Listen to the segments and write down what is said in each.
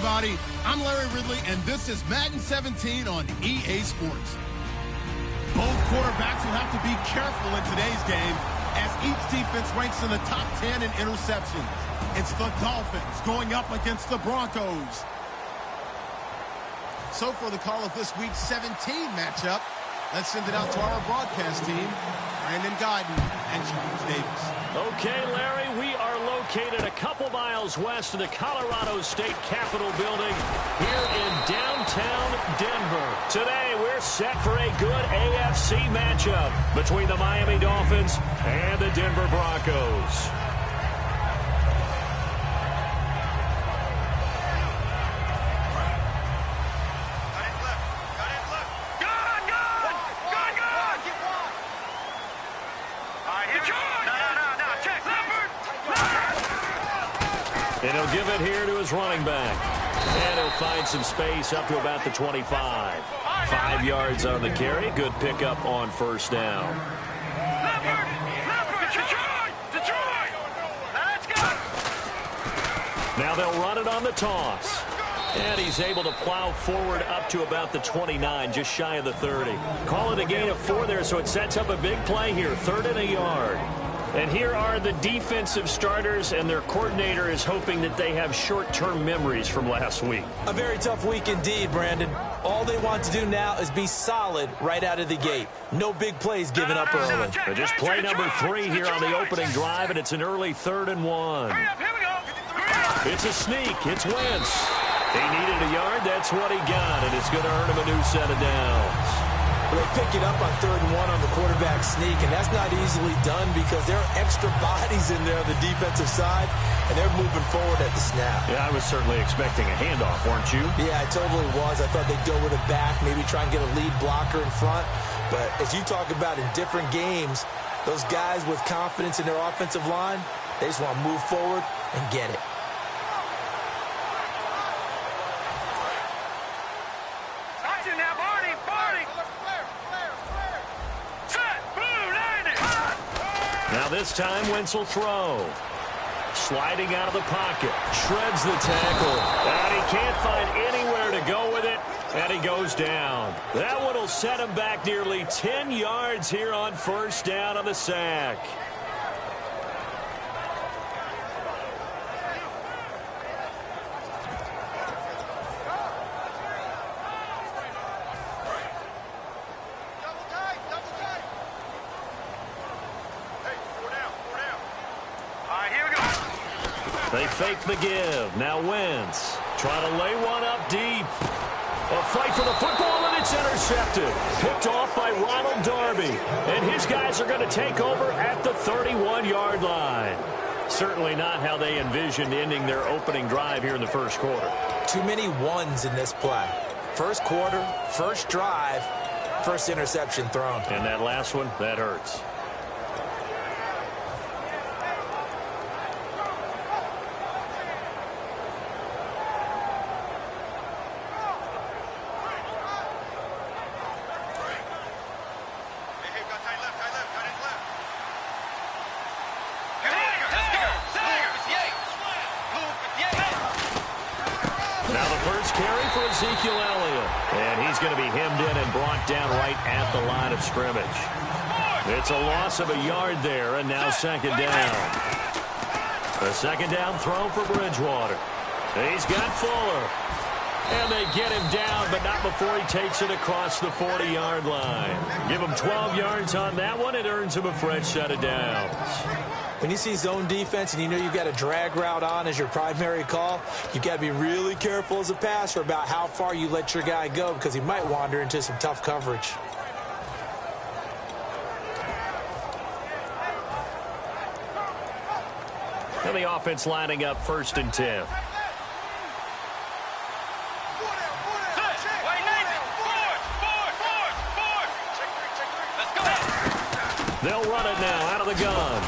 everybody. I'm Larry Ridley, and this is Madden 17 on EA Sports. Both quarterbacks will have to be careful in today's game as each defense ranks in the top 10 in interceptions. It's the Dolphins going up against the Broncos. So for the call of this week's 17 matchup, let's send it out to our broadcast team, Brandon Guyton and James Davis. Okay, Larry, we are located a couple miles west of the Colorado State Capitol building here in downtown Denver. Today, we're set for a good AFC matchup between the Miami Dolphins and the Denver Broncos. And he'll give it here to his running back. And he'll find some space up to about the 25. 5 yards on the carry. Good pickup on first down. Now they'll run it on the toss. And he's able to plow forward up to about the 29, just shy of the 30. Call it a gain of 4 there, so it sets up a big play here. 3rd and a yard. And here are the defensive starters, and their coordinator is hoping that they have short-term memories from last week. A very tough week indeed, Brandon. All they want to do now is be solid right out of the gate. No big plays given up early. But just play number 3 here on the opening drive, and it's an early 3rd and 1. It's a sneak. It's Wentz. He needed a yard. That's what he got, and it's going to earn him a new set of downs. They pick it up on 3rd and 1 on the quarterback sneak, and that's not easily done because there are extra bodies in there on the defensive side, and they're moving forward at the snap. Yeah, I was certainly expecting a handoff, weren't you? Yeah, I totally was. I thought they'd go with it back, maybe try and get a lead blocker in front. But as you talk about in different games, those guys with confidence in their offensive line, they just want to move forward and get it. Now this time, Wentz will throw. Sliding out of the pocket. Shreds the tackle. And he can't find anywhere to go with it. And he goes down. That one will set him back nearly 10 yards here on first down on the sack. They fake the give. Now Wentz trying to lay one up deep. A fight for the football, and it's intercepted. Picked off by Ronald Darby. And his guys are going to take over at the 31-yard line. Certainly not how they envisioned ending their opening drive here in the first quarter. Too many ones in this play. First quarter, first drive, first interception thrown. And that last one, that hurts. And he's going to be hemmed in and brought down right at the line of scrimmage. It's a loss of a yard there, and now second down. A second down throw for Bridgewater. He's got Fuller. And they get him down, but not before he takes it across the 40-yard line. Give him 12 yards on that one. It earns him a fresh set of downs. When you see zone defense and you know you've got a drag route on as your primary call, you've got to be really careful as a passer about how far you let your guy go because he might wander into some tough coverage. And the offense lining up 1st and 10. They'll run it now out of the gun.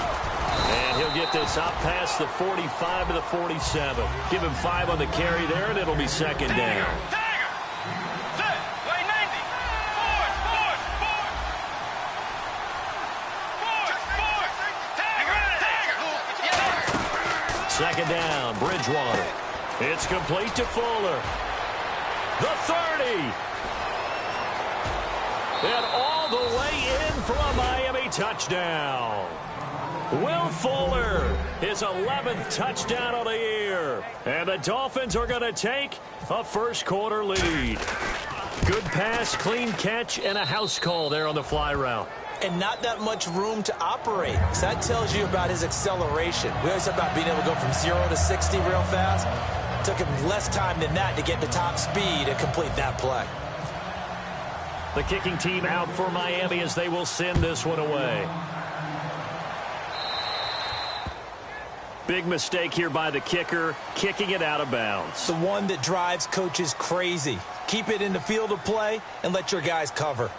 And he'll get this out past the 45 to the 47. Give him 5 on the carry there, and it'll be second down. Second down, Bridgewater. It's complete to Fuller. The 30. And all the way in for a Miami touchdown. Will Fuller, his 11th touchdown of the year. And the Dolphins are going to take a first-quarter lead. Good pass, clean catch, and a house call there on the fly route. And not that much room to operate. So that tells you about his acceleration. We always talk about being able to go from 0 to 60 real fast. It took him less time than that to get to top speed and complete that play. The kicking team out for Miami as they will send this one away. Big mistake here by the kicker, kicking it out of bounds. The one that drives coaches crazy. Keep it in the field of play and let your guys cover.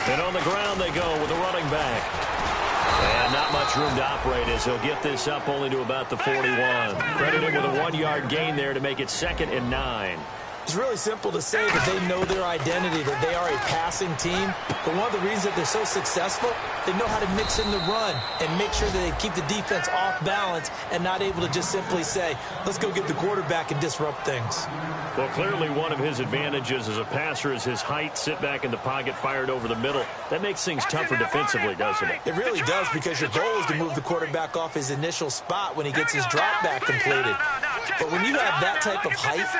And on the ground they go with a running back. And not much room to operate as he'll get this up only to about the 41. Credit him with a 1-yard gain there to make it 2nd and 9. It's really simple to say that they know their identity, that they are a passing team. But one of the reasons that they're so successful, they know how to mix in the run and make sure that they keep the defense off balance and not able to just simply say, let's go get the quarterback and disrupt things. Well, clearly one of his advantages as a passer is his height, sit back in the pocket, fired over the middle. That makes things tougher defensively, doesn't it? It really does, because your goal is to move the quarterback off his initial spot when he gets his drop back completed. But when you have that type of height,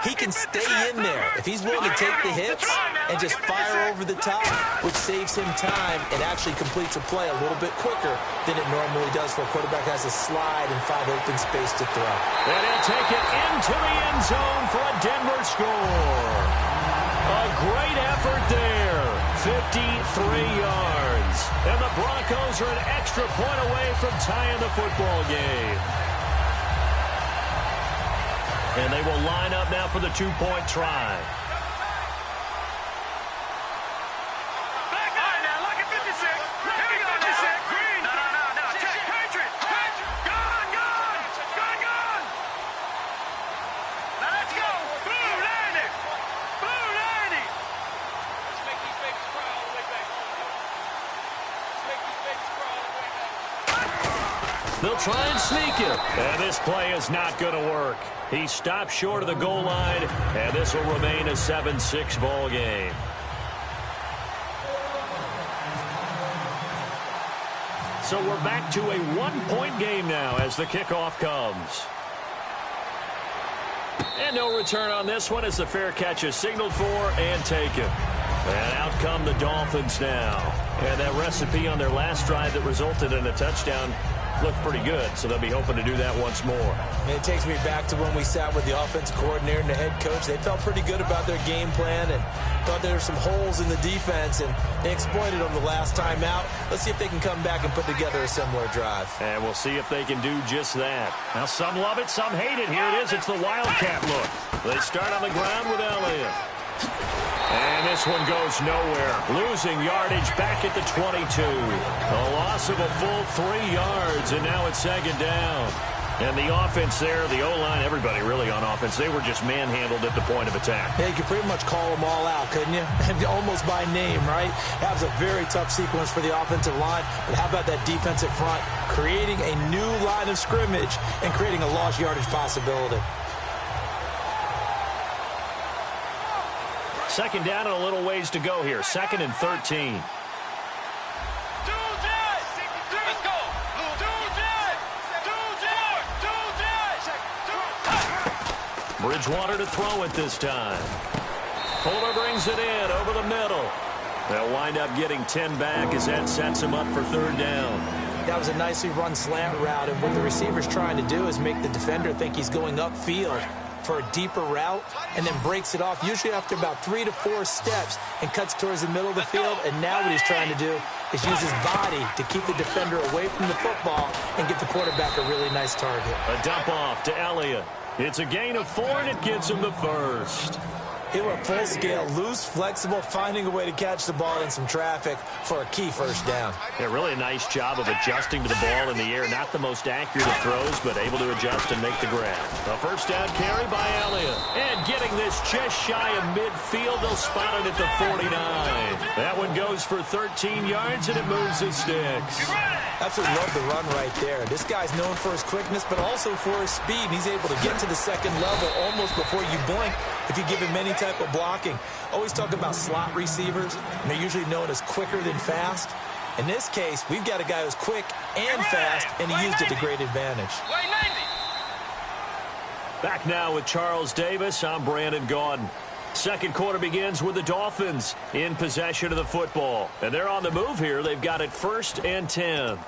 he can stay in there if he's willing to take the hits and just fire over the top, which saves him time and actually completes a play a little bit quicker than it normally does for a quarterback has to slide and find open space to throw. And he'll take it into the end zone for a Denver score. A great effort there. 53 yards. And the Broncos are an extra point away from tying the football game. And they will line up now for the 2-point try. They'll try and sneak it. And this play is not going to work. He stopped short of the goal line, and this will remain a 7-6 ball game. So we're back to a 1-point game now as the kickoff comes. And no return on this one as the fair catch is signaled for and taken. And out come the Dolphins now. And that recipe on their last drive that resulted in a touchdown looked pretty good, so they'll be hoping to do that once more. And it takes me back to when we sat with the offense coordinator and the head coach. They felt pretty good about their game plan and thought there were some holes in the defense, and they exploited them the last time out. Let's see if they can come back and put together a similar drive. And we'll see if they can do just that. Now, some love it, some hate it. Here it is. It's the Wildcat look. They start on the ground with Elliott. And this one goes nowhere. Losing yardage back at the 22. A loss of a full 3 yards, and now it's 2nd down. And the offense there, the O-line, everybody really on offense, they were just manhandled at the point of attack. Yeah, you could pretty much call them all out, couldn't you? Almost by name, right? That was a very tough sequence for the offensive line. But how about that defensive front creating a new line of scrimmage and creating a lost yardage possibility? 2nd down and a little ways to go here. 2nd and 13. Bridgewater to throw it this time. Fuller brings it in over the middle. They'll wind up getting 10 back as that sets him up for 3rd down. That was a nicely run slant route, and what the receiver's trying to do is make the defender think he's going upfield for a deeper route, and then breaks it off, usually after about 3 to 4 steps, and cuts towards the middle of the field. And now what he's trying to do is use his body to keep the defender away from the football and give the quarterback a really nice target. A dump off to Elliott. It's a gain of 4, and it gives him the first. He went full scale, loose, flexible, finding a way to catch the ball in some traffic for a key first down. Yeah, really a nice job of adjusting to the ball in the air. Not the most accurate of throws, but able to adjust and make the grab. A first down carry by Elliott. And getting this just shy of midfield, they'll spot it at the 49. That one goes for 13 yards, and it moves the sticks. Absolutely love the run right there. This guy's known for his quickness, but also for his speed. He's able to get to the second level almost before you blink if you give him any type of blocking. Always talk about slot receivers, and they're usually known as quicker than fast. In this case, we've got a guy who's quick and fast, and he used it to great advantage. Back now with Charles Davis. I'm Brandon Gaudin. Second quarter begins with the Dolphins in possession of the football. And they're on the move here. They've got it 1st and 10.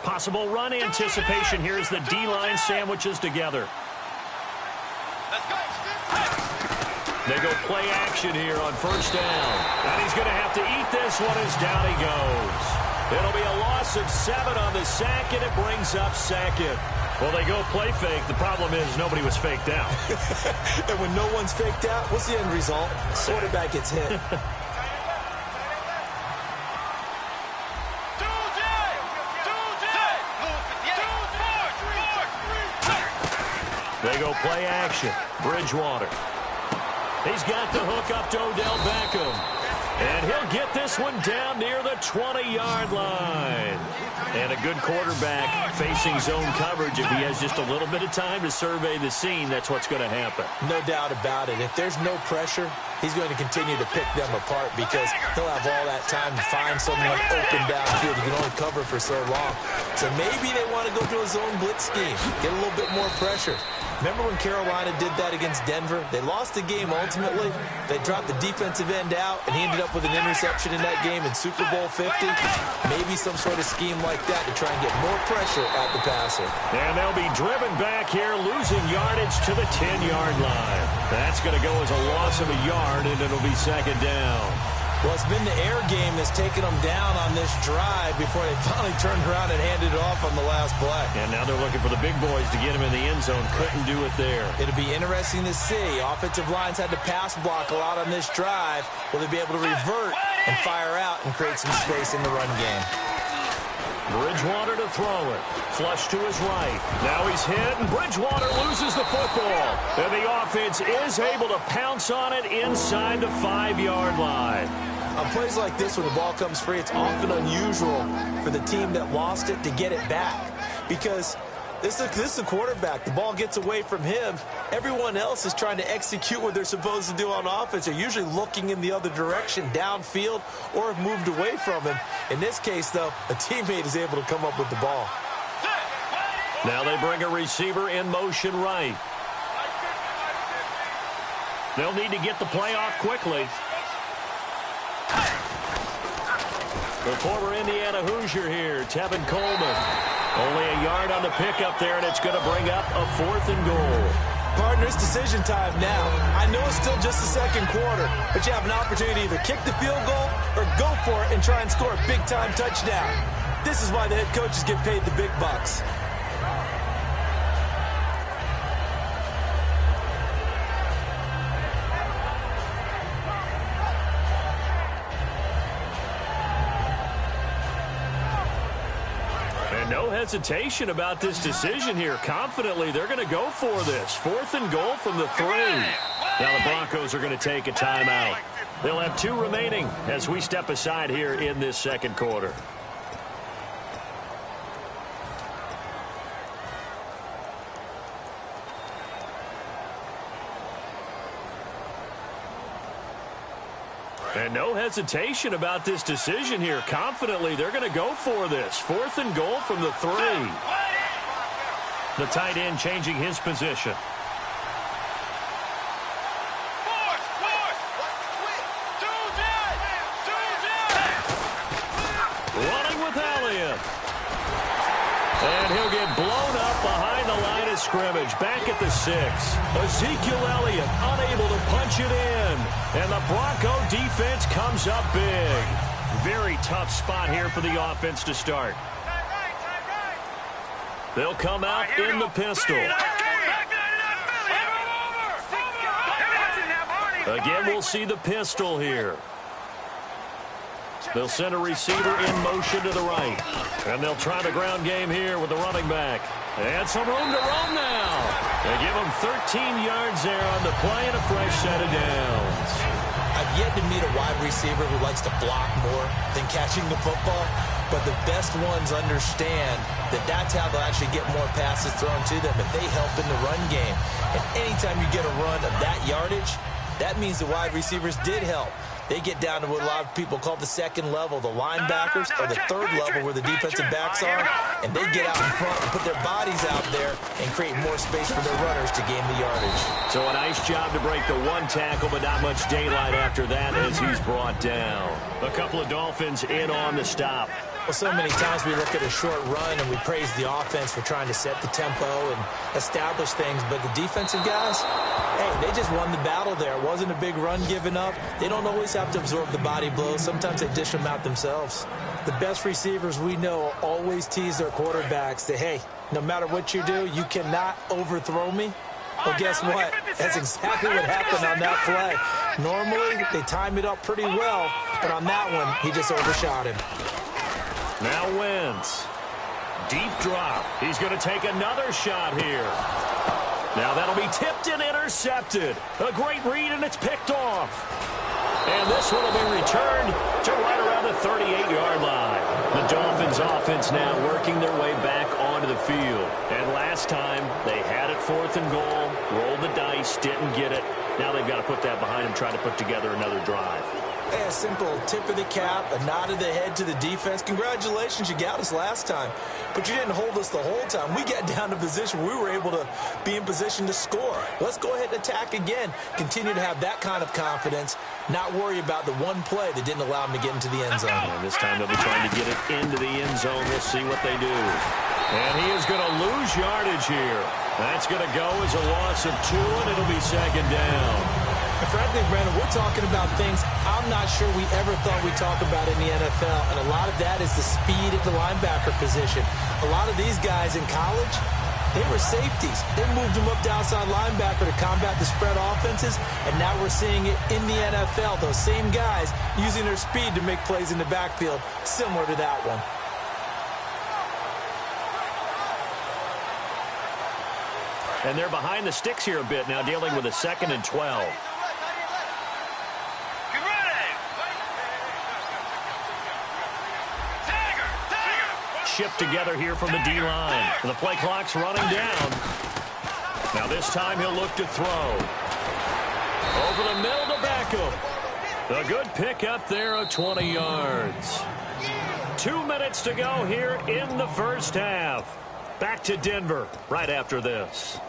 Possible run anticipation here as the D-line sandwiches together. They go play action here on first down. And he's going to have to eat this one as down he goes. It'll be a loss of 7 on the sack, and it brings up second. Well, they go play fake. The problem is nobody was faked out. And when no one's faked out, what's the end result? Quarterback gets hit. They go play action. Bridgewater. He's got the hook up to Odell Beckham. And he'll get this one down near the 20-yard line. And a good quarterback facing zone coverage. If he has just a little bit of time to survey the scene, that's what's going to happen. No doubt about it. If there's no pressure, he's going to continue to pick them apart because he'll have all that time to find someone open downfield. He can only cover for so long. So maybe they want to go to a zone blitz scheme, get a little bit more pressure. Remember when Carolina did that against Denver? They lost the game ultimately. They dropped the defensive end out, and he ended up with an interception in that game in Super Bowl 50. Maybe some sort of scheme like that to try and get more pressure at the passer. And they'll be driven back here, losing yardage to the 10-yard line. That's going to go as a loss of a yard, and it'll be second down. Well, it's been the air game that's taken them down on this drive before they finally turned around and handed it off on the last play. And now they're looking for the big boys to get him in the end zone. Couldn't do it there. It'll be interesting to see. Offensive lines had to pass block a lot on this drive. Will they be able to revert and fire out and create some space in the run game? Bridgewater to throw it. Flush to his right. Now he's hit, and Bridgewater loses the football. And the offense is able to pounce on it inside the 5-yard line. On plays like this, when the ball comes free, it's often unusual for the team that lost it to get it back. Because this is the quarterback. The ball gets away from him. Everyone else is trying to execute what they're supposed to do on offense. They're usually looking in the other direction, downfield, or have moved away from him. In this case, though, a teammate is able to come up with the ball. Now they bring a receiver in motion right. They'll need to get the play off quickly. The former Indiana Hoosier here, Tevin Coleman. Only a yard on the pickup there, and it's going to bring up a 4th and goal. Partner, it's decision time now. I know it's still just the second quarter, but you have an opportunity to either kick the field goal or go for it and try and score a big-time touchdown. This is why the head coaches get paid the big bucks. No hesitation about this decision here. Confidently, they're going to go for this. 4th and goal from the 3. Now the Broncos are going to take a timeout. They'll have 2 remaining as we step aside here in this second quarter. And no hesitation about this decision here. Confidently, they're going to go for this. 4th and goal from the 3. The tight end changing his position. Running with Elliott. And he'll get blown up scrimmage, back at the 6. Ezekiel Elliott unable to punch it in. And the Bronco defense comes up big. Very tough spot here for the offense to start. They'll come out in the pistol. Again, we'll see the pistol here. They'll send a receiver in motion to the right. And they'll try the ground game here with the running back. And some room to run now. They give him 13 yards there on the play and a fresh set of downs. I've yet to meet a wide receiver who likes to block more than catching the football. But the best ones understand that that's how they'll actually get more passes thrown to them if they help in the run game. And anytime you get a run of that yardage, that means the wide receivers did help. They get down to what a lot of people call the second level, the linebackers, or the third level where the defensive backs are, and they get out in front and put their bodies out there and create more space for their runners to gain the yardage. So a nice job to break the one tackle, but not much daylight after that as he's brought down. A couple of Dolphins in on the stop. Well, so many times we look at a short run and we praise the offense for trying to set the tempo and establish things, but the defensive guys, hey, they just won the battle there. It wasn't a big run given up. They don't always have to absorb the body blows. Sometimes they dish them out themselves. The best receivers we know always tease their quarterbacks that, hey, no matter what you do, you cannot overthrow me. Well, guess what? That's exactly what happened on that play. Normally, they time it up pretty well, but on that one, he just overshot him. Now Wentz. Deep drop. He's going to take another shot here. Now that'll be tipped and intercepted. A great read, and it's picked off. And this one will be returned to right around the 38-yard line. The Dolphins offense now working their way back onto the field. And last time, they had it 4th and goal, rolled the dice, didn't get it. Now they've got to put that behind them, try to put together another drive. Hey, a simple tip of the cap, a nod of the head to the defense. Congratulations, you got us last time. But you didn't hold us the whole time. We got down to position where we were able to be in position to score. Let's go ahead and attack again. Continue to have that kind of confidence, not worry about the one play that didn't allow them to get into the end zone. And this time they'll be trying to get it into the end zone. We'll see what they do. And he is going to lose yardage here. That's going to go as a loss of 2, and it'll be 2nd down. And frankly, Brandon, we're talking about things I'm not sure we ever thought we'd talk about in the NFL. And a lot of that is the speed at the linebacker position. A lot of these guys in college, they were safeties. They moved them up to outside linebacker to combat the spread offenses. And now we're seeing it in the NFL. Those same guys using their speed to make plays in the backfield, similar to that one. And they're behind the sticks here a bit now, dealing with a 2nd and 12. Shift together here from the D-line. The play clock's running down. Now this time he'll look to throw. Over the middle to Beckham. A good pickup there of 20 yards. 2 minutes to go here in the first half. Back to Denver right after this.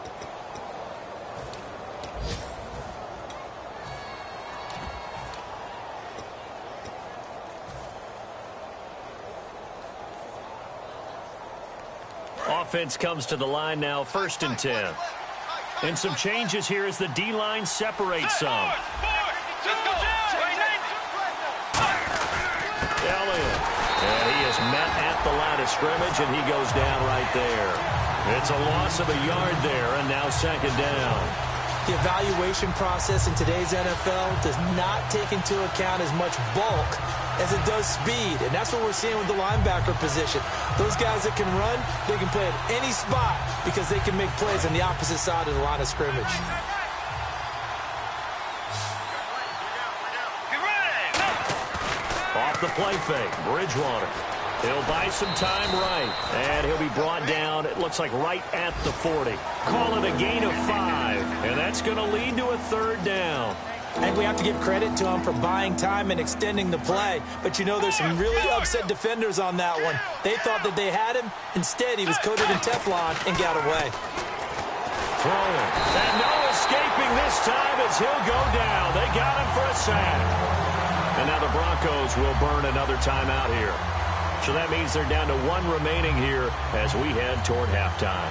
Offense comes to the line now, 1st and 10. And some changes here as the D-line separates some. Elliott. And he is met at the line of scrimmage, and he goes down right there. It's a loss of a yard there, and now 2nd down. The evaluation process in today's NFL does not take into account as much bulk as it does speed, and that's what we're seeing with the linebacker position. Those guys that can run, they can play at any spot because they can make plays on the opposite side of the line of scrimmage. Off the play fake, Bridgewater. He'll buy some time right, and he'll be brought down, it looks like right at the 40. Call it a gain of 5, and that's going to lead to a 3rd down. I think we have to give credit to him for buying time and extending the play. But you know, there's some really upset defenders on that one. They thought that they had him. Instead, he was coated in Teflon and got away. Throwing. And no escaping this time as he'll go down. They got him for a sack. And now the Broncos will burn another timeout here. So that means they're down to 1 remaining here as we head toward halftime.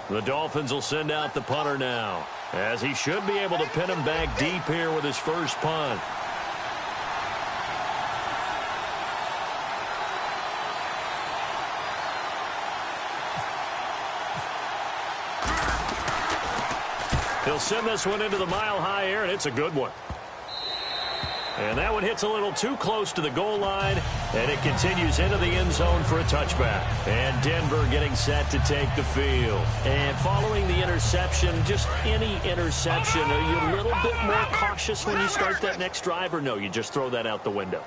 The Dolphins will send out the punter now, as he should be able to pin him back deep here with his first punt. He'll send this one into the mile-high air, and it's a good one. And that one hits a little too close to the goal line, and it continues into the end zone for a touchback. And Denver getting set to take the field. And following the interception, just any interception, are you a little bit more cautious when you start that next drive, or no, you just throw that out the window?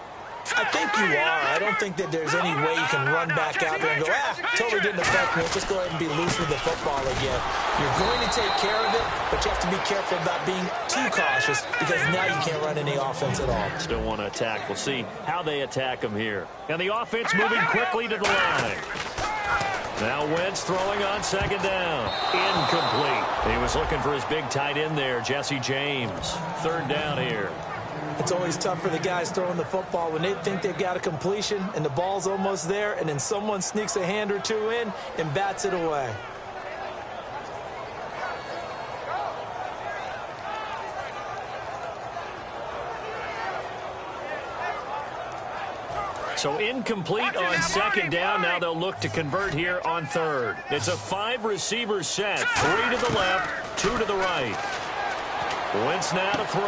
I think you are. I don't think that there's any way you can run back out there and go, totally didn't affect me. Just go ahead and be loose with the football again. You're going to take care of it, but you have to be careful about being too cautious because now you can't run any offense at all. Still want to attack. We'll see how they attack him here. And the offense moving quickly to the line. Now Wentz throwing on second down. Incomplete. He was looking for his big tight end there, Jesse James. Third down here. It's always tough for the guys throwing the football when they think they've got a completion and the ball's almost there, and then someone sneaks a hand or two in and bats it away. So incomplete on second down. Now they'll look to convert here on third. It's a 5-receiver set. 3 to the left, 2 to the right. Wentz now to throw.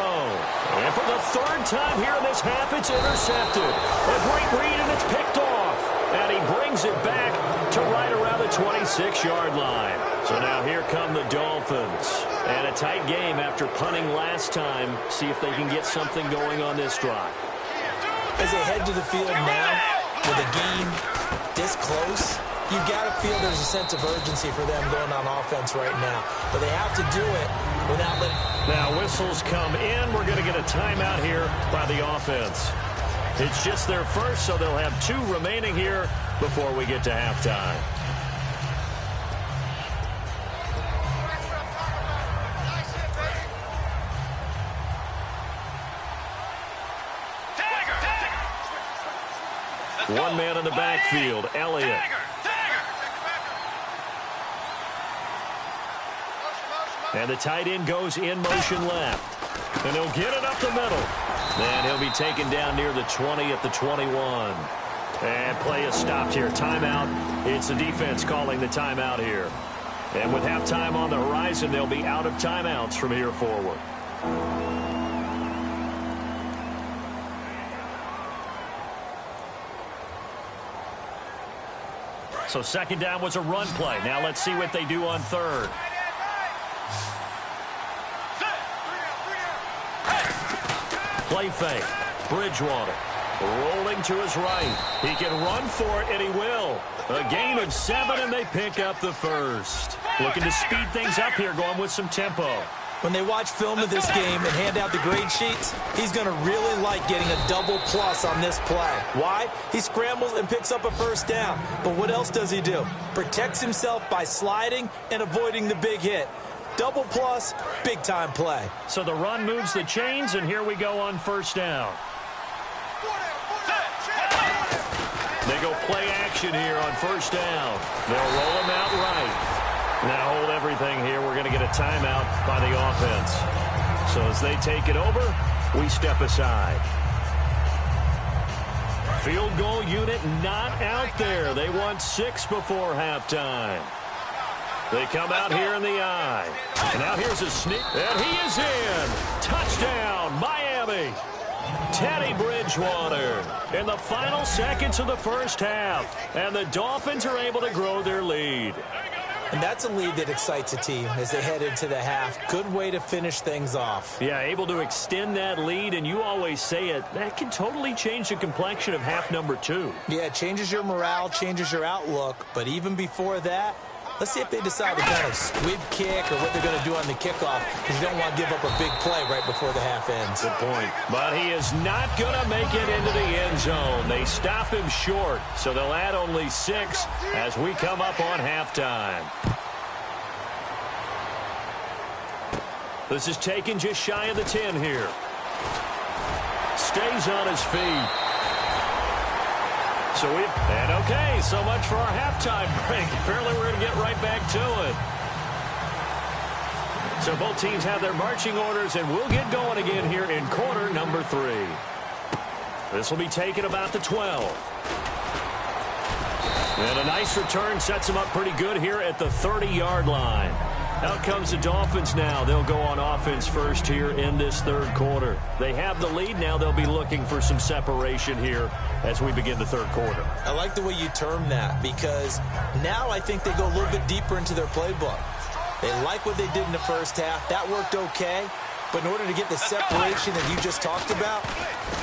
And for the third time here in this half, it's intercepted. A great read, and it's picked off. And he brings it back to right around the 26-yard line. So now here come the Dolphins. And a tight game after punting last time. See if they can get something going on this drive. As they head to the field now, with a game this close, you got to feel there's a sense of urgency for them going on offense right now. But they have to do it without letting... Now whistles come in. We're going to get a timeout here by the offense. It's just their first, so they'll have 2 remaining here before we get to halftime. One man in the backfield, Elliott. And the tight end goes in motion left. And he'll get it up the middle. And he'll be taken down near the 20 at the 21. And play is stopped here. Timeout. It's the defense calling the timeout here. And with halftime on the horizon, they'll be out of timeouts from here forward. So second down was a run play. Now let's see what they do on third. Play fake. Bridgewater rolling to his right. He can run for it, and he will. A gain of 7, and they pick up the first. Looking to speed things up here, going with some tempo. When they watch film of this game and hand out the grade sheets, he's going to really like getting a double plus on this play. Why? He scrambles and picks up a first down. But what else does he do? Protects himself by sliding and avoiding the big hit. Double plus, big-time play. So the run moves the chains, and here we go on first down. They go play action here on first down. They'll roll him out right. Now hold everything here. We're going to get a timeout by the offense. So as they take it over, we step aside. Field goal unit not out there. They want 6 before halftime. They come out here in the eye. And now here's a sneak. And he is in. Touchdown, Miami. Teddy Bridgewater in the final seconds of the first half. And the Dolphins are able to grow their lead. And that's a lead that excites a team as they head into the half. Good way to finish things off. Yeah, able to extend that lead, and you always say it, that can totally change the complexion of half number 2. Yeah, it changes your morale, changes your outlook. But even before that, let's see if they decide to kind of squib kick or what they're going to do on the kickoff, because you don't want to give up a big play right before the half ends. Good point. But he is not going to make it into the end zone. They stop him short, so they'll add only 6 as we come up on halftime. This is taken just shy of the 10 here. Stays on his feet. Okay, so much for our halftime break. Apparently we're going to get right back to it. So both teams have their marching orders, and we'll get going again here in quarter number 3. This will be taken about the 12. And a nice return sets them up pretty good here at the 30-yard line. Out comes the Dolphins now. They'll go on offense first here in this third quarter. They have the lead. Now they'll be looking for some separation here as we begin the third quarter. I like the way you term that, because now I think they go a little bit deeper into their playbook. They like what they did in the first half. That worked okay. But in order to get the separation that you just talked about,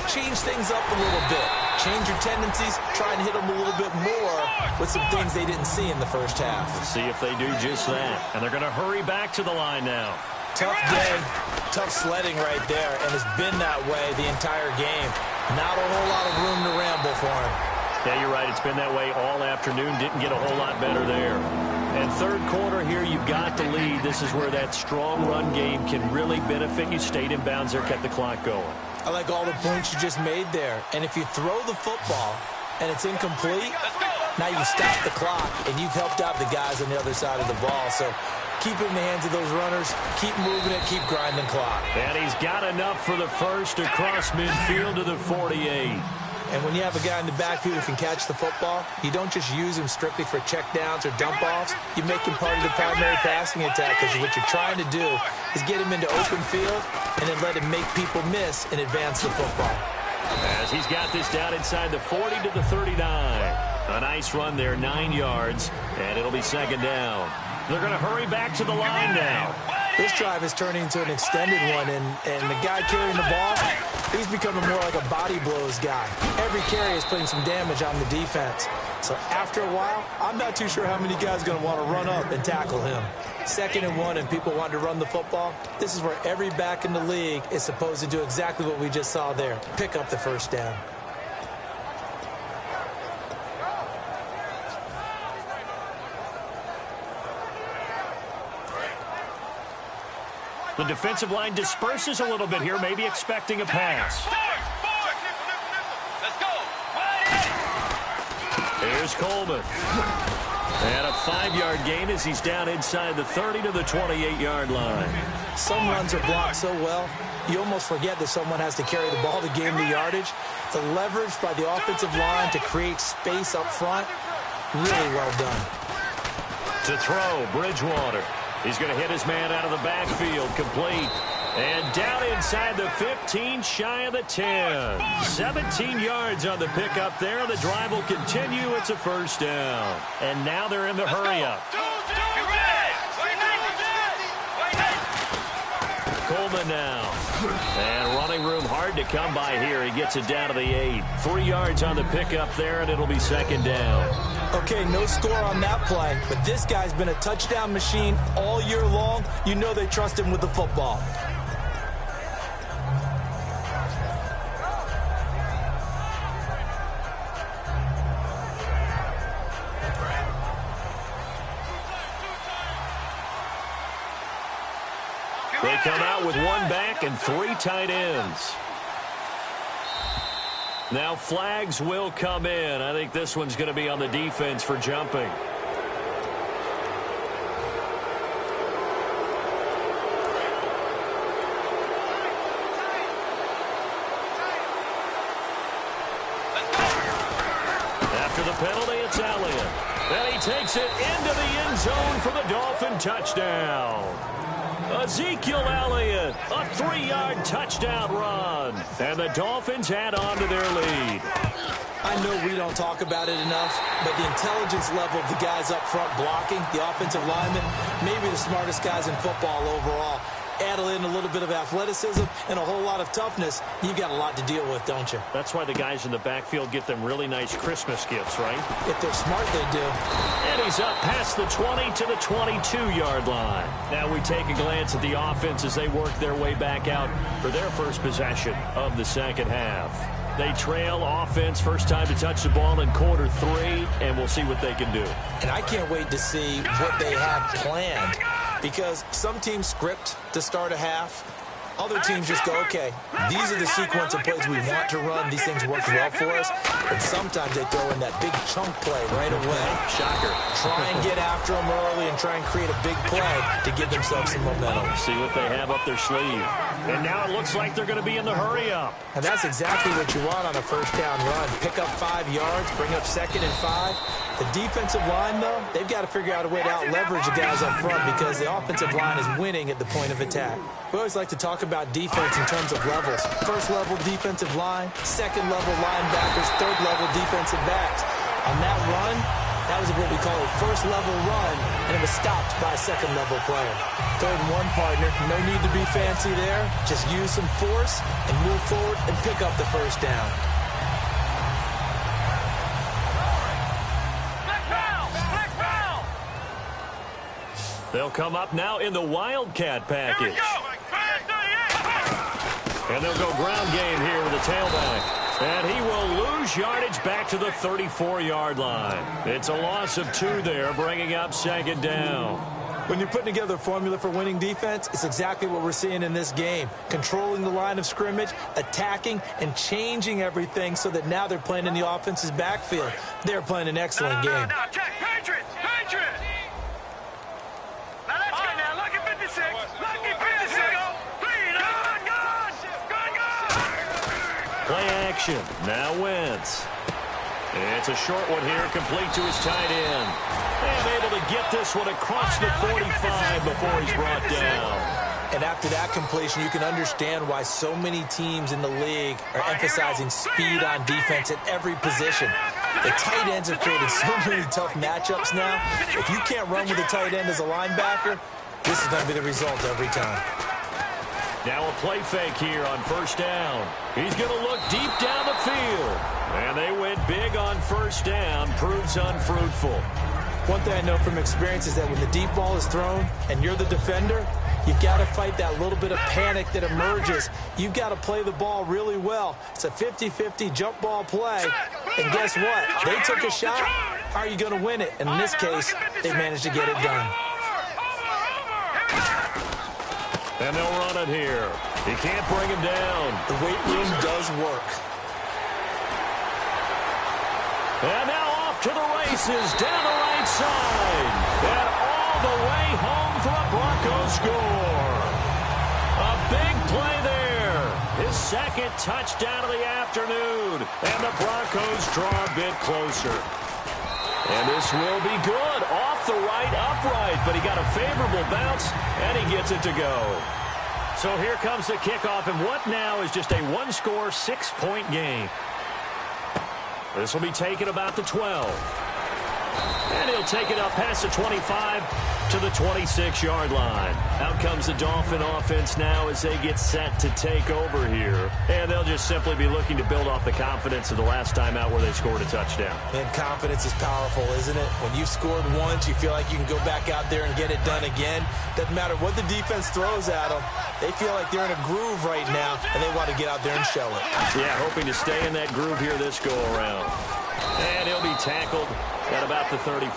change things up a little bit. Change your tendencies. Try and hit them a little bit more with some things they didn't see in the first half. Let's see if they do just that. And they're going to hurry back to the line now. Tough day, tough sledding right there, and it's been that way the entire game. Not a whole lot of room to ramble for him. Yeah, you're right. It's been that way all afternoon. Didn't get a whole lot better there. And third quarter here, you've got the lead. This is where that strong run game can really benefit you. Stayed in bounds there, kept the clock going. I like all the points you just made there. And if you throw the football and it's incomplete, now you stop the clock, and you've helped out the guys on the other side of the ball. So keep it in the hands of those runners. Keep moving it. Keep grinding clock. And he's got enough for the first across midfield to the 48. And when you have a guy in the backfield who can catch the football, you don't just use him strictly for checkdowns or dump-offs. You make him part of the primary passing attack, because what you're trying to do is get him into open field and then let him make people miss and advance the football. As he's got this down inside the 40 to the 39. A nice run there, 9 yards, and it'll be second down. They're going to hurry back to the line now. This drive is turning into an extended one, and the guy carrying the ball, he's becoming more like a body blows guy. Every carry is putting some damage on the defense. So after a while, I'm not too sure how many guys are going to want to run up and tackle him. 2nd and 1, and people want to run the football. This is where every back in the league is supposed to do exactly what we just saw there. Pick up the first down. The defensive line disperses a little bit here, maybe expecting a pass. Here's Coleman. And a 5-yard gain as he's down inside the 30 to the 28-yard line. Some runs are blocked so well, you almost forget that someone has to carry the ball to gain the yardage. The leverage by the offensive line to create space up front, really well done. To throw, Bridgewater. He's going to hit his man out of the backfield, complete. And down inside the 15, shy of the 10. 17 yards on the pickup there. The drive will continue. It's a first down. And now they're in the hurry-up. Coleman now. And running room hard to come by here. He gets it down to the 8. 3 yards on the pickup there, and it'll be second down. Okay, no score on that play, but this guy's been a touchdown machine all year long. You know they trust him with the football. They come out with 1 back and 3 tight ends. Now flags will come in. I think this one's going to be on the defense for jumping. After the penalty, it's Elliott. And he takes it into the end zone for the Dolphin touchdown. Ezekiel Elliott, a 3-yard touchdown run. And the Dolphins add on to their lead. I know we don't talk about it enough, but the intelligence level of the guys up front blocking, the offensive linemen, maybe the smartest guys in football overall. Add in a little bit of athleticism and a whole lot of toughness, you got a lot to deal with, don't you? That's why the guys in the backfield get them really nice Christmas gifts, right? If they're smart, they do. And he's up past the 20 to the 22-yard line. Now we take a glance at the offense as they work their way back out for their first possession of the second half. They trail offense, first time to touch the ball in quarter 3, and we'll see what they can do. And I can't wait to see what they have planned, because some teams script to start a half, Other teams just go, okay, these are the sequence of plays we want to run. These things work well for us. And sometimes they throw in that big chunk play right away. Shocker. Try and get after them early and try and create a big play to give themselves some momentum. See what they have up their sleeve. And now it looks like they're going to be in the hurry-up. And that's exactly what you want on a first down run. Pick up 5 yards, bring up 2nd and 5. The defensive line, though, they've got to figure out a way to out-leverage the guys up front because the offensive line is winning at the point of attack. We always like to talk about defense in terms of levels. First-level defensive line, second-level linebackers, third-level defensive backs. On that run, that was what we call a first-level run, and it was stopped by a second-level player. 3rd and 1, partner. No need to be fancy there. Just use some force and move forward and pick up the first down. They'll come up now in the Wildcat package. And they'll go ground game here with the tailback. And he will lose yardage back to the 34-yard line. It's a loss of 2 there, bringing up 2nd down. When you're putting together a formula for winning defense, it's exactly what we're seeing in this game. Controlling the line of scrimmage, attacking, and changing everything so that now they're playing in the offense's backfield. They're playing an excellent game. Now, check. Patriots! Patriots! Now, that's good now. Lucky 56. Lucky 56. Play action. Now Wentz. It's a short one here, complete to his tight end. And able to get this one across the 45 before he's brought down. And after that completion, you can understand why so many teams in the league are emphasizing speed on defense at every position. The tight ends have created so many tough matchups now. If you can't run with a tight end as a linebacker, this is going to be the result every time. Now a play fake here on first down. He's going to look deep down the field. And they went big on first down. Proves unfruitful. One thing I know from experience is that when the deep ball is thrown and you're the defender, you've got to fight that little bit of panic that emerges. You've got to play the ball really well. It's a 50-50 jump ball play. And guess what? They took a shot. How are you going to win it? And in this case, they managed to get it done. And they'll run it here. He can't bring him down. The weight room does work. And now off to the races down the right side. And all the way home for a Broncos score. A big play there. His 2nd touchdown of the afternoon. And the Broncos draw a bit closer. And this will be good. Off the right upright, but he got a favorable bounce, and he gets it to go. So here comes the kickoff, and what now is just a 1-score, 6-point game. This will be taken about the 12. And he'll take it up past the 25 to the 26-yard line. Out comes the Dolphin offense now as they get set to take over here. And they'll just simply be looking to build off the confidence of the last time out where they scored a touchdown. And confidence is powerful, isn't it? When you've scored once, you feel like you can go back out there and get it done again. Doesn't matter what the defense throws at them. They feel like they're in a groove right now, and they want to get out there and show it. Yeah, hoping to stay in that groove here this go-around. And he'll be tackled at about the 35.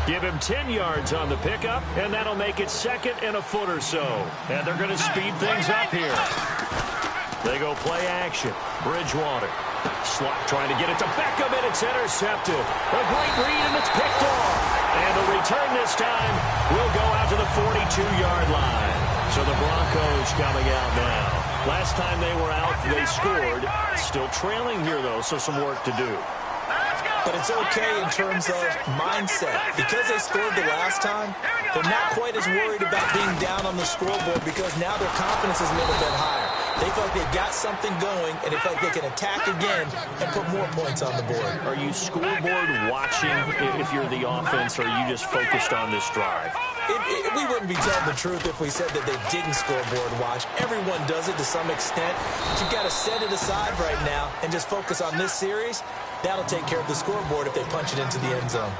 Give him 10 yards on the pickup, and that'll make it 2nd and a foot or so. And they're going to speed things up here. They go play action. Bridgewater. Slot trying to get it to Beckham, and it's intercepted. A great read, and it's picked off. And the return this time will go out to the 42-yard line. So the Broncos coming out now. Last time they were out, they scored. Still trailing here, though, so some work to do. But it's okay in terms of mindset. Because they scored the last time, they're not quite as worried about being down on the scoreboard because now their confidence is a little bit higher. They feel like they've got something going, and they feel like they can attack again and put more points on the board. Are you scoreboard watching if you're the offense, or are you just focused on this drive? We wouldn't be telling the truth if we said that they didn't scoreboard watch. Everyone does it to some extent. But you've got to set it aside right now and just focus on this series. That'll take care of the scoreboard if they punch it into the end zone.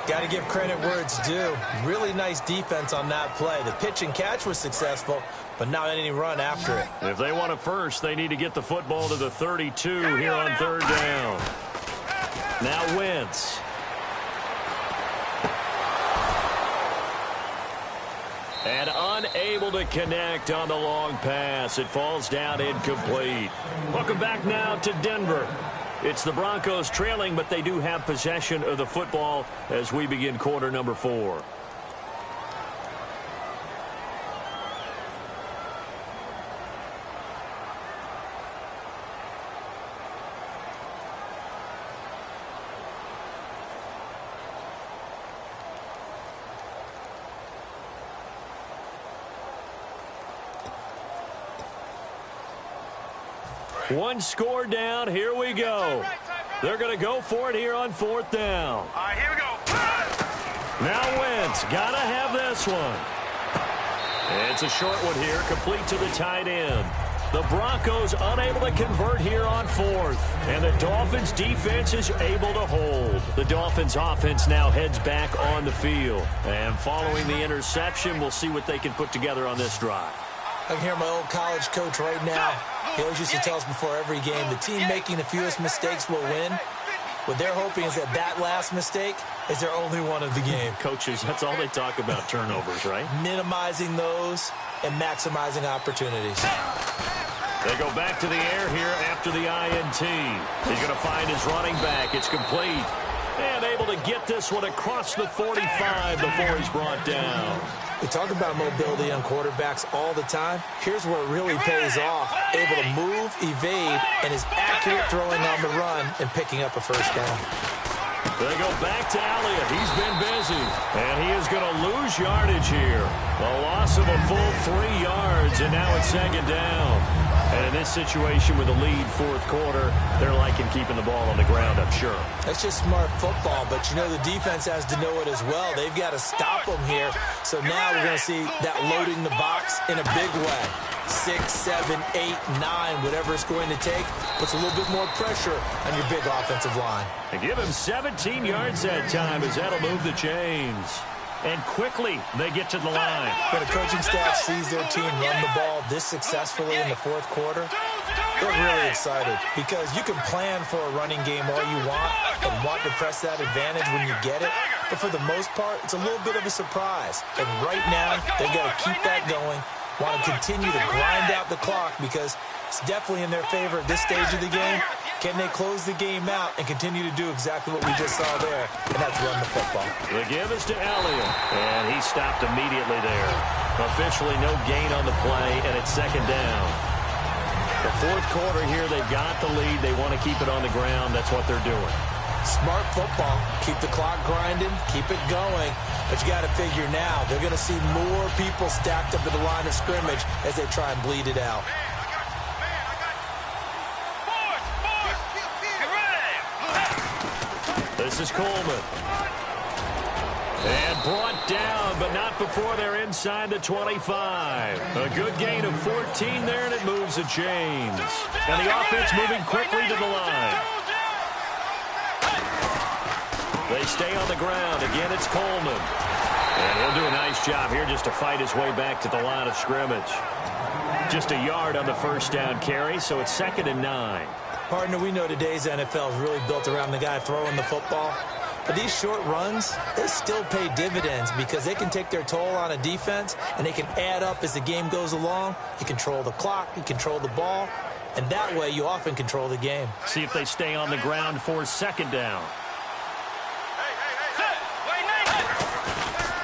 Got to give credit where it's due. Really nice defense on that play. The pitch and catch was successful, but not any run after it. If they want it first, they need to get the football to the 32 here on 3rd down. Now Wentz. And unable to connect on the long pass. It falls down incomplete. Welcome back now to Denver. It's the Broncos trailing, but they do have possession of the football as we begin quarter number 4. One score down. Here we go. They're going to go for it here on 4th down. All right, here we go. Now Wentz. Got to have this one. It's a short one here, complete to the tight end. The Broncos unable to convert here on 4th. And the Dolphins defense is able to hold. The Dolphins offense now heads back on the field. And following the interception, we'll see what they can put together on this drive. I can hear my old college coach right now. He always used to tell us before every game, the team making the fewest mistakes will win. What they're hoping is that that last mistake is their only one of the game. Coaches, that's all they talk about, turnovers, right? Minimizing those and maximizing opportunities. They go back to the air here after the INT. He's going to find his running back. It's complete. And able to get this one across the 45 before he's brought down. We talk about mobility on quarterbacks all the time. Here's where it really pays off. Able to move, evade, and is accurate throwing on the run and picking up a first down. They go back to Elliott. He's been busy. And he is going to lose yardage here. A loss of a full 3 yards, and now it's 2nd down. And in this situation with a lead 4th quarter, they're liking keeping the ball on the ground, I'm sure. That's just smart football, but you know the defense has to know it as well. They've got to stop them here. So now we're going to see that loading the box in a big way. 6, 7, 8, 9, whatever it's going to take, puts a little bit more pressure on your big offensive line. And give him 17 yards that time as that'll move the chains. And quickly, they get to the line. When a coaching staff sees their team run the ball this successfully in the 4th quarter, they're really excited because you can plan for a running game all you want and want to press that advantage when you get it. But for the most part, it's a little bit of a surprise. And right now, they've got to keep that going, want to continue to grind out the clock because it's definitely in their favor at this stage of the game. Can they close the game out and continue to do exactly what we just saw there, and that's run the football? The give is to Elliott, and he stopped immediately there. Officially no gain on the play, and it's 2nd down. The 4th quarter here, they've got the lead. They want to keep it on the ground. That's what they're doing. Smart football. Keep the clock grinding, keep it going. But you got to figure now, they're going to see more people stacked up at the line of scrimmage as they try and bleed it out. This is Coleman. And brought down, but not before they're inside the 25. A good gain of 14 there, and it moves the chains. And the offense moving quickly to the line. They stay on the ground. Again, it's Coleman. And he'll do a nice job here just to fight his way back to the line of scrimmage. Just a yard on the 1st down carry, so it's 2nd and 9. Partner, we know today's NFL is really built around the guy throwing the football. But these short runs, they still pay dividends because they can take their toll on a defense and they can add up as the game goes along. You control the clock, you control the ball, and that way you often control the game. See if they stay on the ground for 2nd down.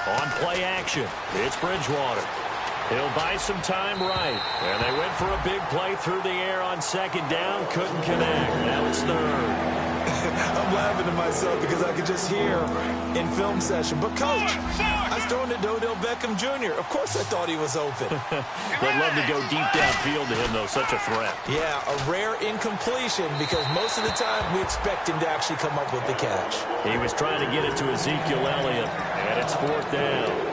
On play action, it's Bridgewater. He'll buy some time right. And they went for a big play through the air on 2nd down. Couldn't connect. Now it's 3rd. I'm laughing to myself because I could just hear in film session. But, Coach, I was throwing to Odell Beckham Jr. Of course I thought he was open. They'd love to go deep downfield to him, though. Such a threat. Yeah, a rare incompletion because most of the time we expect him to actually come up with the catch. He was trying to get it to Ezekiel Elliott, and it's 4th down.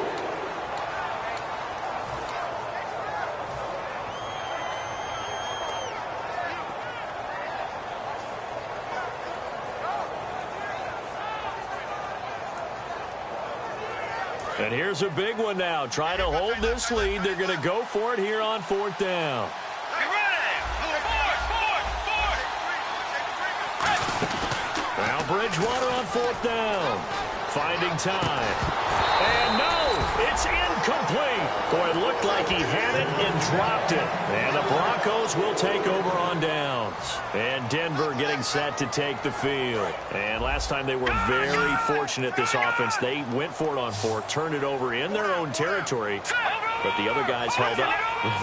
And here's a big one now. Trying to hold this lead. They're going to go for it here on 4th down. Now Bridgewater on 4th down. Finding time. And no, it's incomplete. Boy, it looked like he had it and dropped it. And the Broncos will take over on downs. And Denver getting set to take the field. And last time they were very fortunate, this offense. They went for it on 4, turned it over in their own territory. But the other guys held up.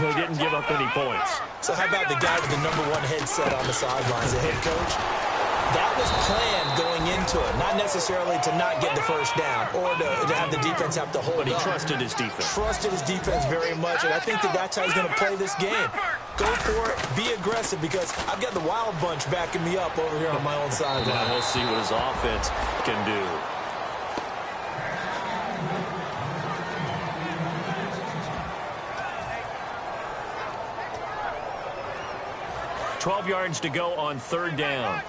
They didn't give up any points. So how about the guy with the #1 headset on the sidelines, the head coach? That was planned going into it, not necessarily to not get the first down or to have the defense have to hold But he up. trusted his defense. Trusted his defense very much, and I think that's how he's going to play this game. Go for it, be aggressive, because I've got the wild bunch backing me up over here on my own sideline. Now we'll see what his offense can do. $12 yards to go on 3rd down.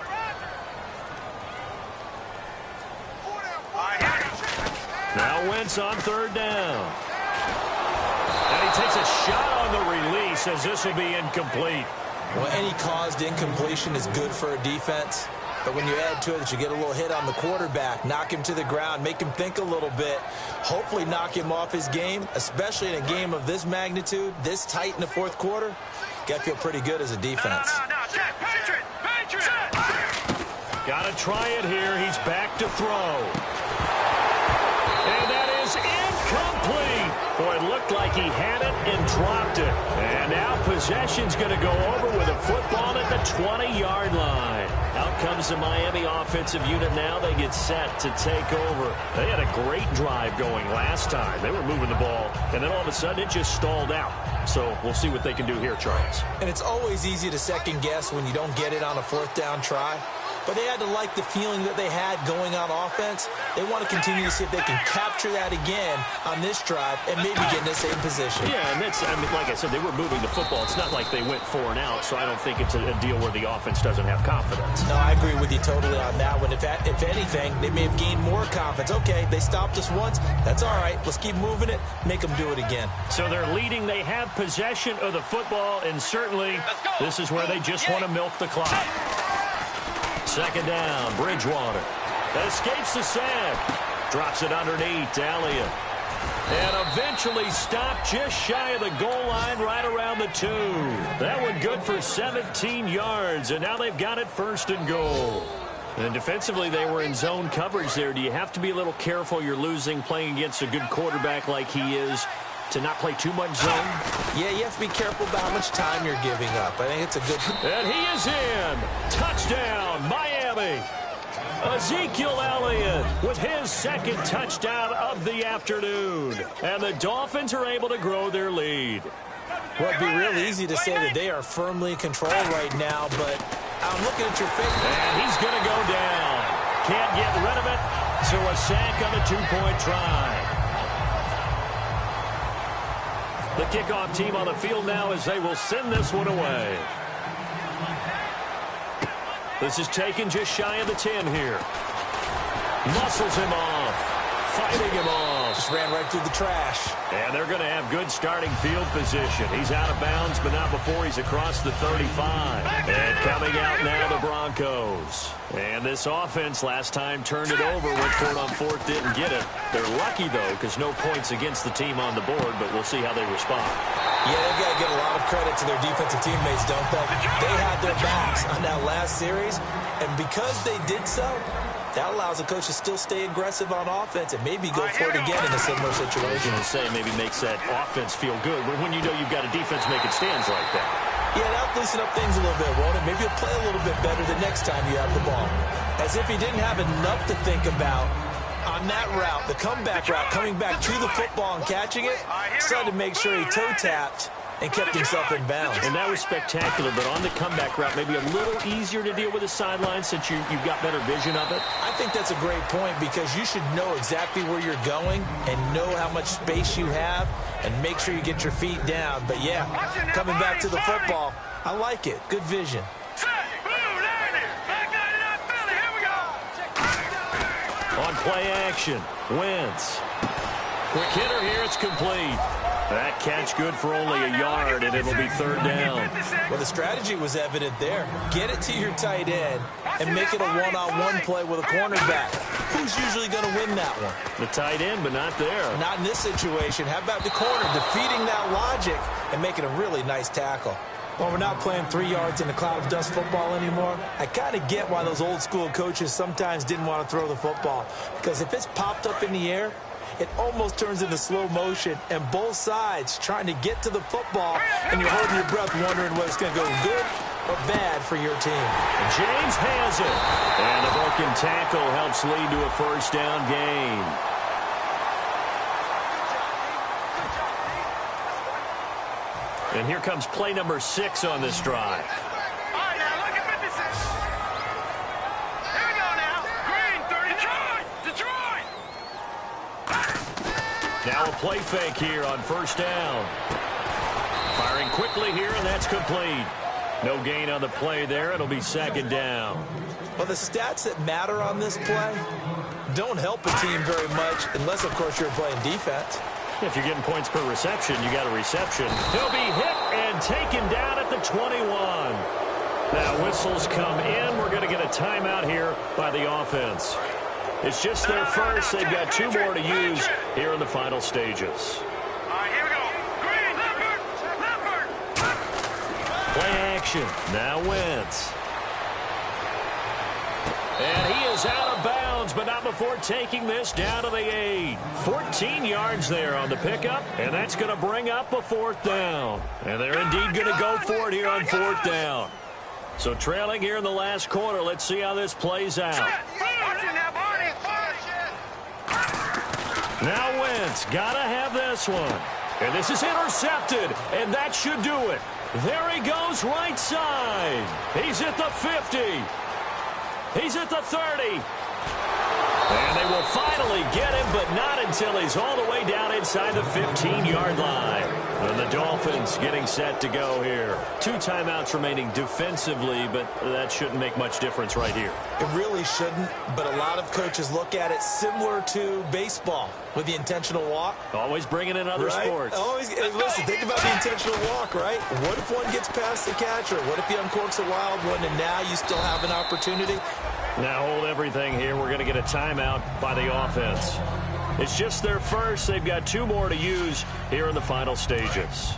Now Wentz on 3rd down. And he takes a shot on the release as this will be incomplete. Well, any caused incompletion is good for a defense. But when you add to it that you get a little hit on the quarterback, knock him to the ground, make him think a little bit, hopefully knock him off his game, especially in a game of this magnitude, this tight in the 4th quarter, got to feel pretty good as a defense. Got to try it here. He's back to throw. And that is incomplete. Boy, it looked like he had it and dropped it. And now possession's going to go over with a football at the 20-yard line. Out comes the Miami offensive unit now. They get set to take over. They had a great drive going last time. They were moving the ball, and then all of a sudden it just stalled out. So we'll see what they can do here, Charles. And it's always easy to second guess when you don't get it on a 4th down try. But they had to like the feeling that they had going on offense. They want to continue to see if they can capture that again on this drive and maybe get in the same position. Yeah, and that's, I mean, like I said, they were moving the football. It's not like they went 4 and out, so I don't think it's a deal where the offense doesn't have confidence. No, I agree with you totally on that one. If anything, they may have gained more confidence. Okay, they stopped us once. That's all right. Let's keep moving it. Make them do it again. So they're leading. They have possession of the football, and certainly this is where they just want to milk the clock. 2nd down, Bridgewater. Escapes the sack. Drops it underneath, Elliott. And eventually stopped just shy of the goal line right around the 2. That one good for 17 yards, and now they've got it 1st and goal. And defensively, they were in zone coverage there. Do you have to be a little careful? You're losing playing against a good quarterback like he is, to not play too much zone? Yeah, you have to be careful about how much time you're giving up. I think it's a good... And he is in. Touchdown, Miami. Ezekiel Elliott with his 2nd touchdown of the afternoon. And the Dolphins are able to grow their lead. Well, it'd be real easy to say that they are firmly in control right now, but I'm looking at your face. And he's going to go down. Can't get rid of it. So a sack on a 2-point try. The kickoff team on the field now as they will send this one away. This is taken just shy of the 10 here. Muscles him off. Fighting him off. Just ran right through the trash. And they're going to have good starting field position. He's out of bounds, but not before he's across the 35. And coming out now, the Broncos. And this offense last time turned it over, went for it on 4th, didn't get it. They're lucky, though, because no points against the team on the board, but we'll see how they respond. Yeah, they've got to give a lot of credit to their defensive teammates, don't they? They had their backs on that last series, and because they did so, that allows the coach to still stay aggressive on offense and maybe go for it again in a similar situation. To say maybe makes that offense feel good when you know you've got a defense making stands like that. Yeah, that'll loosen up things a little bit, won't it? Maybe you'll play a little bit better the next time you have the ball. As if he didn't have enough to think about on that route, the comeback route, coming back to the football and catching it, decided to make sure he toe-tapped and kept himself in bounds. And that was spectacular, but on the comeback route, maybe a little easier to deal with the sideline since you've got better vision of it. I think that's a great point because you should know exactly where you're going and know how much space you have and make sure you get your feet down. But yeah, coming back to the football, I like it. Good vision. On play action, Wentz. Quick hitter here, it's complete. That catch good for only a yard, and it'll be 3rd down. Well, the strategy was evident there. Get it to your tight end and make it a one-on-one play with a cornerback. Who's usually going to win that one? The tight end, but not there. Not in this situation. How about the corner defeating that logic and making a really nice tackle? Well, we're not playing 3 yards in a cloud of dust football anymore. I kind of get why those old school coaches sometimes didn't want to throw the football. Because if it's popped up in the air, it almost turns into slow motion, and both sides trying to get to the football, and you're holding your breath wondering whether it's going to go good or bad for your team. James has it. And a broken tackle helps lead to a first down gain. And here comes play number 6 on this drive. All right, now look at 56. Here we go now. Green, 30. Detroit! Now a play fake here on first down. Firing quickly here, and that's complete. No gain on the play there. It'll be second down. Well, the stats that matter on this play don't help a team very much unless, of course, you're playing defense. If you're getting points per reception, you got a reception. He'll be hit and taken down at the 21. Now whistles come in. We're going to get a timeout here by the offense. It's just their first. They've got 2 more to use here in the final stages. All right, here we go. Green, Leopard. Play action. Now Wentz. And he is out of bounds, but not before taking this down to the 8. 14 yards there on the pickup, and that's going to bring up a 4th down. And they're indeed going to go for it here on 4th down. So trailing here in the last quarter, let's see how this plays out. Now Wentz, got to have this one. And this is intercepted, and that should do it. There he goes right side. He's at the 50. He's at the 30. And they will finally get him, but not until he's all the way down inside the 15-yard line. And the Dolphins getting set to go here. 2 timeouts remaining defensively, but that shouldn't make much difference right here. It really shouldn't, but a lot of coaches look at it similar to baseball with the intentional walk. Always bringing in other sports. Always, listen, think about the intentional walk, right? What if one gets past the catcher? What if he uncorks a wild one, and now you still have an opportunity? Now hold everything here. We're going to get a timeout by the offense. It's just their first. They've got 2 more to use here in the final stages.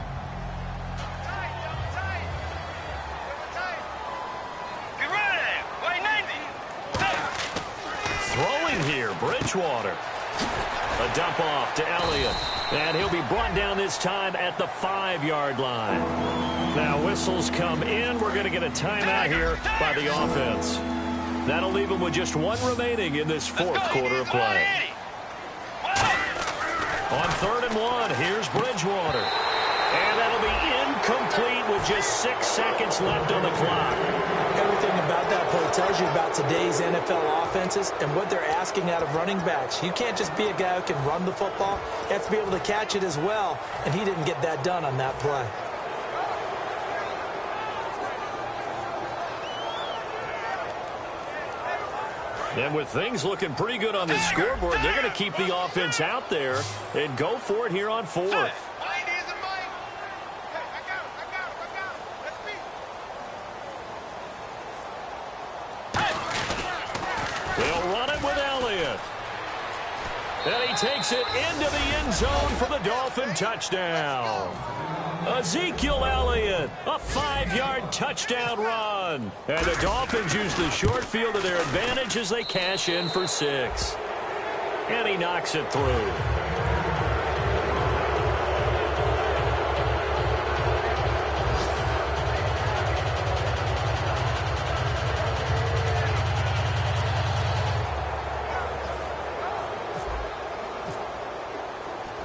Throwing here, Bridgewater. A dump off to Elliott. And he'll be brought down this time at the 5-yard line. Now whistles come in. We're going to get a timeout here by the offense. That'll leave him with just 1 remaining in this 4th quarter of play. On 3rd and 1, here's Bridgewater. And that'll be incomplete with just 6 seconds left on the clock. Everything about that play tells you about today's NFL offenses and what they're asking out of running backs. You can't just be a guy who can run the football. You have to be able to catch it as well, and he didn't get that done on that play. And with things looking pretty good on the scoreboard, they're going to keep the offense out there and go for it here on 4th. They'll run it with Elliott. And he takes it into the end zone for the Dolphin touchdown. Ezekiel Elliott, a 5-yard touchdown run. And the Dolphins use the short field to their advantage as they cash in for 6. And he knocks it through.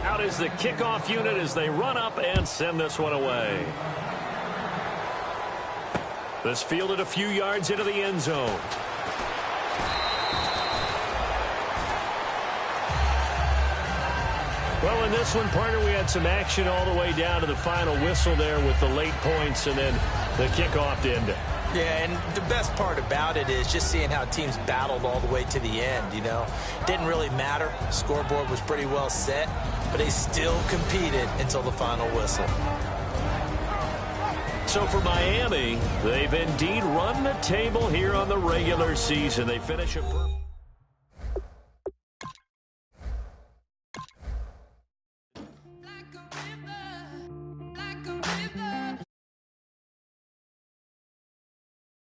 Out is the kickoff unit as they run up and send this one away. This fielded a few yards into the end zone. Well, in this one, partner, we had some action all the way down to the final whistle there with the late points and then the kickoff to end it. Yeah, and the best part about it is just seeing how teams battled all the way to the end, you know. Didn't really matter. The scoreboard was pretty well set, but they still competed until the final whistle. So for Miami, they've indeed run the table here on the regular season. They finish a perfect